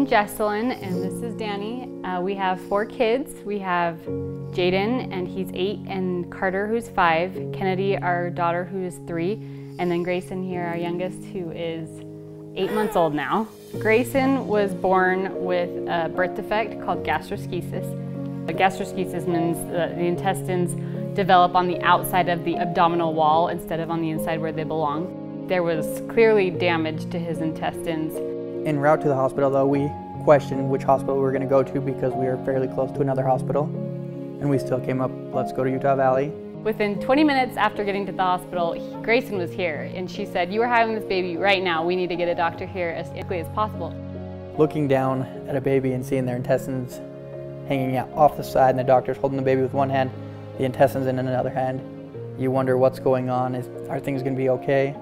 I'm Jesselyn, and this is Danny. We have 4 kids. We have Jaden, and he's 8, and Carter, who's 5, Kennedy, our daughter, who is 3, and then Grayson here, our youngest, who is 8 months old now. Grayson was born with a birth defect called gastroschisis. Gastroschisis means the intestines develop on the outside of the abdominal wall instead of on the inside where they belong. There was clearly damage to his intestines. En route to the hospital, though, we questioned which hospital we were going to go to because we were fairly close to another hospital. And we still came up, let's go to Utah Valley. Within 20 minutes after getting to the hospital, Grayson was here, and she said, "You are having this baby right now. We need to get a doctor here as quickly as possible." Looking down at a baby and seeing their intestines hanging out off the side, and the doctor's holding the baby with one hand, the intestines in another hand, you wonder what's going on. Are things going to be okay?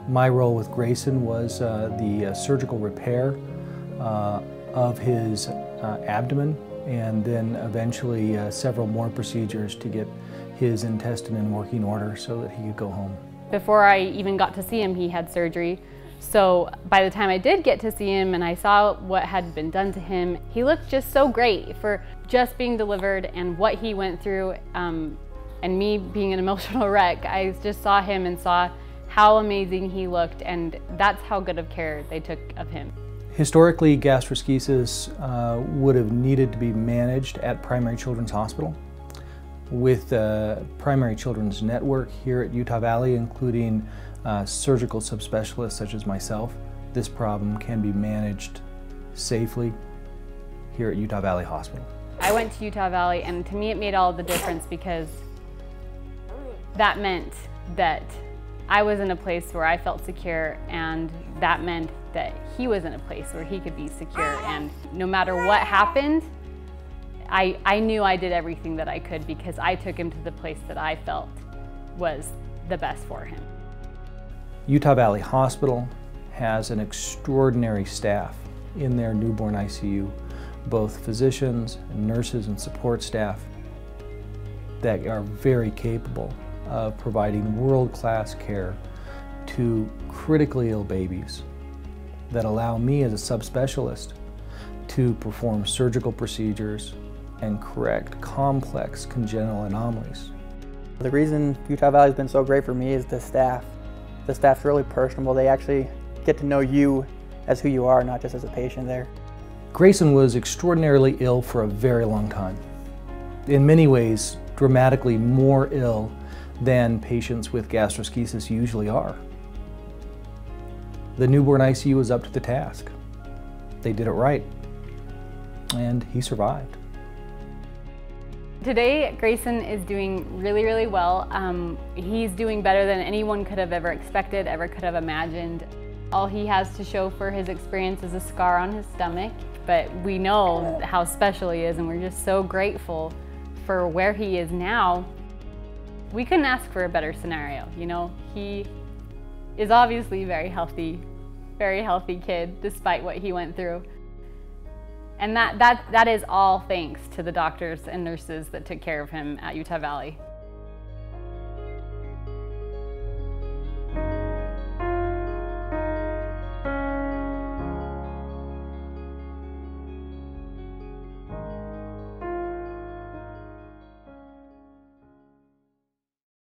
My role with Grayson was the surgical repair of his abdomen, and then eventually several more procedures to get his intestine in working order so that he could go home. Before I even got to see him, he had surgery. So by the time I did get to see him and I saw what had been done to him, he looked just so great for just being delivered and what he went through. And me being an emotional wreck, I just saw him and saw how amazing he looked, and that's how good of care they took of him. Historically, gastroschisis would have needed to be managed at Primary Children's Hospital. With the Primary Children's Network here at Utah Valley, including surgical subspecialists such as myself, this problem can be managed safely here at Utah Valley Hospital. I went to Utah Valley, and to me it made all the difference because that meant that I was in a place where I felt secure, and that meant that he was in a place where he could be secure, and no matter what happened, I knew I did everything that I could because I took him to the place that I felt was the best for him. Utah Valley Hospital has an extraordinary staff in their newborn ICU, both physicians, nurses, and support staff that are very capable of providing world-class care to critically ill babies that allow me as a subspecialist to perform surgical procedures and correct complex congenital anomalies. The reason Utah Valley has been so great for me is the staff. The staff's really personable. They actually get to know you as who you are, not just as a patient there. Grayson was extraordinarily ill for a very long time. In many ways, dramatically more ill than patients with gastroschisis usually are. The newborn ICU was up to the task. They did it right, and he survived. Today, Grayson is doing really, really well. He's doing better than anyone could have ever expected, ever could have imagined. All he has to show for his experience is a scar on his stomach, but we know how special he is, and we're just so grateful for where he is now. We couldn't ask for a better scenario, you know? He is obviously a very healthy kid, despite what he went through. And that is all thanks to the doctors and nurses that took care of him at Utah Valley.